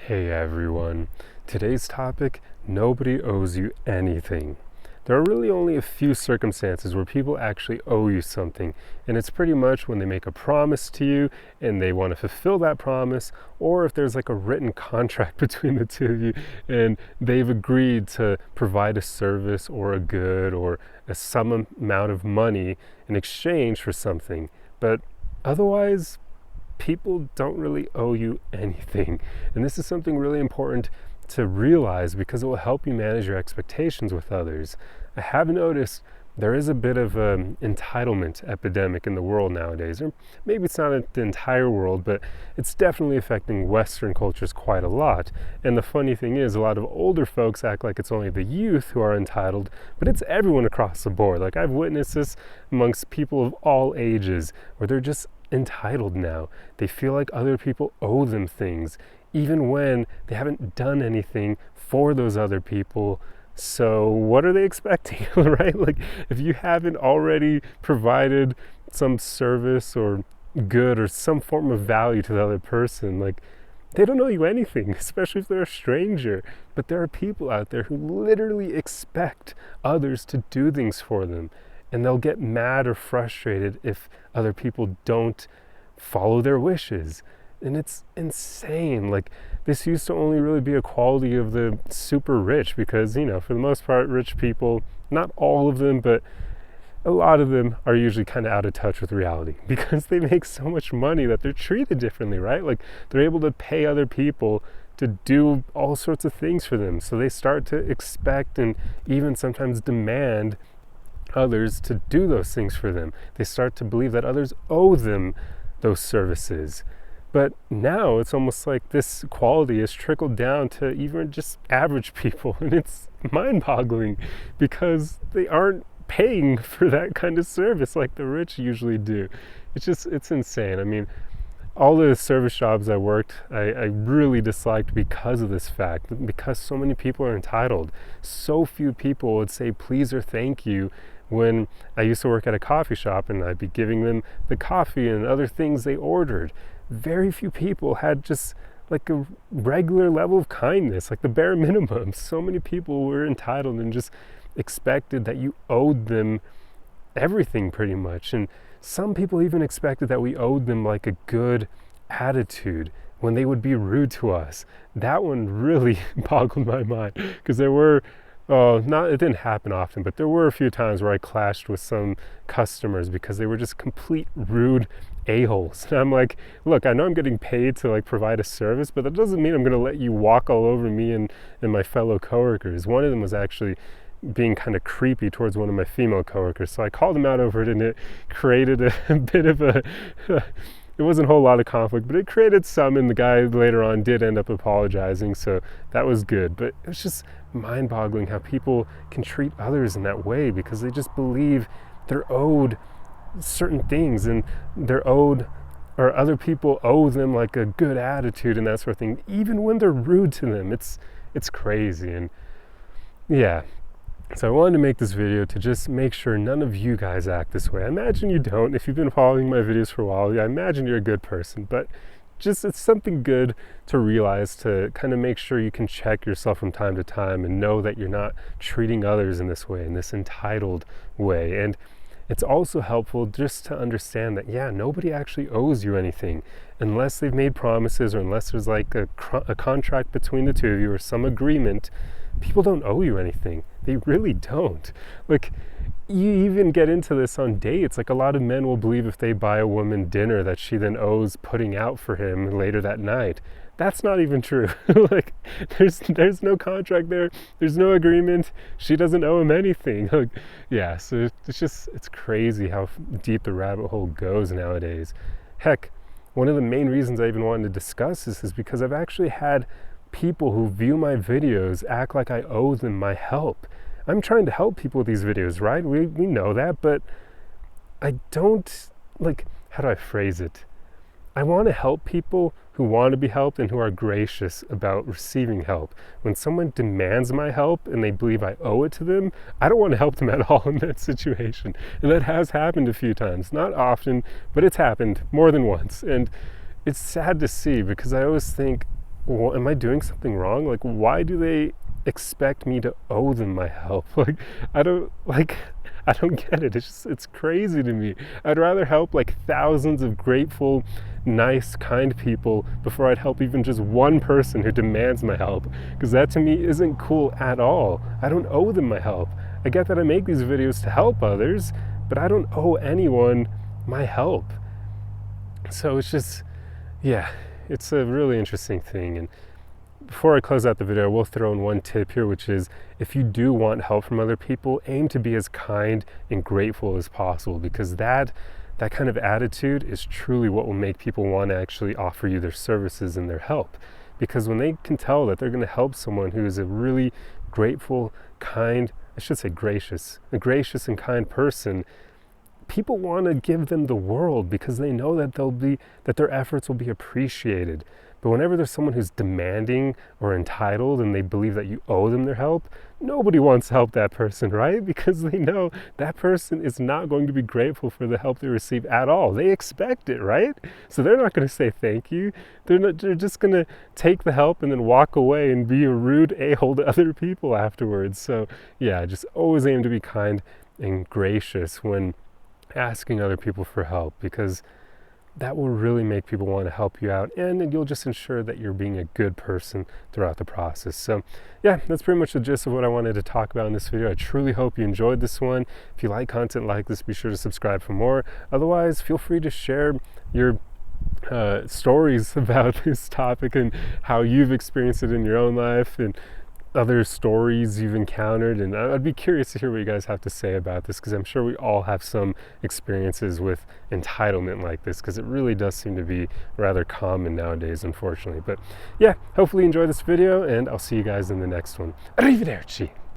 Hey everyone. Today's topic, nobody owes you anything. There are really only a few circumstances where people actually owe you something, and it's pretty much when they make a promise to you and they want to fulfill that promise, or if there's like a written contract between the two of you and they've agreed to provide a service or a good or some amount of money in exchange for something. But otherwise, people don't really owe you anything. And this is something really important to realize because it will help you manage your expectations with others. I have noticed there is a bit of an entitlement epidemic in the world nowadays. Or maybe it's not the entire world, but it's definitely affecting Western cultures quite a lot. And the funny thing is, a lot of older folks act like it's only the youth who are entitled, but it's everyone across the board. Like I've witnessed this amongst people of all ages, where they're just entitled now. They feel like other people owe them things, even when they haven't done anything for those other people. So what are they expecting, right? Like if you haven't already provided some service or good or some form of value to the other person, like they don't owe you anything, especially if they're a stranger. But there are people out there who literally expect others to do things for them. And they'll get mad or frustrated if other people don't follow their wishes. And it's insane. Like, this used to only really be a quality of the super rich because, for the most part, rich people, not all of them, but a lot of them are usually kind of out of touch with reality because they make so much money that they're treated differently, right? Like, they're able to pay other people to do all sorts of things for them. So they start to expect and even sometimes demand others to do those things for them. They start to believe that others owe them those services. But now it's almost like this quality has trickled down to even just average people, and it's mind-boggling because they aren't paying for that kind of service like the rich usually do. It's insane. I mean, all the service jobs I worked, I really disliked because of this fact, because so many people are entitled. So few people would say please or thank you when I used to work at a coffee shop and I'd be giving them the coffee and other things they ordered. Very few people had just like a regular level of kindness, like the bare minimum. So many people were entitled and just expected that you owed them everything pretty much. And some people even expected that we owed them like a good attitude when they would be rude to us. That one really boggled my mind because there were it didn't happen often, but there were a few times where I clashed with some customers because they were just complete rude a-holes. And I'm like, look, I know I'm getting paid to like provide a service, but that doesn't mean I'm going to let you walk all over me and my fellow coworkers. One of them was actually being kind of creepy towards one of my female coworkers, so I called him out over it, and it created a bit of a it wasn't a whole lot of conflict, but it created some, and the guy later on did end up apologizing, so that was good. But it was just mind-boggling how people can treat others in that way because they just believe they're owed certain things, and they're owed, or other people owe them like a good attitude and that sort of thing, even when they're rude to them. It's crazy. And yeah, so I wanted to make this video to just make sure none of you guys act this way. I imagine you don't. If you've been following my videos for a while, I imagine you're a good person, but just it's something good to realize, to kind of make sure you can check yourself from time to time and know that you're not treating others in this way, in this entitled way. And it's also helpful just to understand that, nobody actually owes you anything unless they've made promises or unless there's like a contract between the two of you or some agreement. People don't owe you anything. They really don't. Like, you even get into this on dates. Like, a lot of men will believe if they buy a woman dinner that she then owes putting out for him later that night. That's not even true. Like, there's no contract there. There's no agreement. She doesn't owe him anything. Like, so it's crazy how deep the rabbit hole goes nowadays. Heck, one of the main reasons I even wanted to discuss this is because I've actually had people who view my videos act like I owe them my help. I'm trying to help people with these videos, right? We know that, but I don't, like, how do I phrase it? I want to help people who want to be helped and who are gracious about receiving help. When someone demands my help and they believe I owe it to them, I don't want to help them at all in that situation. And that has happened a few times. Not often, but it's happened more than once. And it's sad to see because I always think, well, am I doing something wrong? Like, why do they expect me to owe them my help? Like, I don't get it. It's crazy to me. I'd rather help like thousands of grateful, nice, kind people before I'd help even just one person who demands my help, because that to me isn't cool at all. I don't owe them my help. I get that I make these videos to help others, but I don't owe anyone my help. So it's just, yeah, it's a really interesting thing. And before I close out the video, I will throw in one tip here, which is if you do want help from other people, aim to be as kind and grateful as possible, because that kind of attitude is truly what will make people want to actually offer you their services and their help. Because when they can tell that they're going to help someone who is a really grateful, kind, I should say a gracious and kind person, people want to give them the world because they know that their efforts will be appreciated. But whenever there's someone who's demanding or entitled and they believe that you owe them their help, nobody wants to help that person, right? Because they know that person is not going to be grateful for the help they receive at all. They expect it, right? So they're not going to say thank you. They're just going to take the help and then walk away and be a rude a-hole to other people afterwards. So yeah, just always aim to be kind and gracious when asking other people for help, because that will really make people want to help you out, and you'll just ensure that you're being a good person throughout the process. So yeah, that's pretty much the gist of what I wanted to talk about in this video. I truly hope you enjoyed this one. If you like content like this, be sure to subscribe for more. Otherwise, feel free to share your stories about this topic and how you've experienced it in your own life, and other stories you've encountered, and I'd be curious to hear what you guys have to say about this, because I'm sure we all have some experiences with entitlement like this, because it really does seem to be rather common nowadays, unfortunately. But yeah, hopefully you enjoyed this video, and I'll see you guys in the next one. Arrivederci!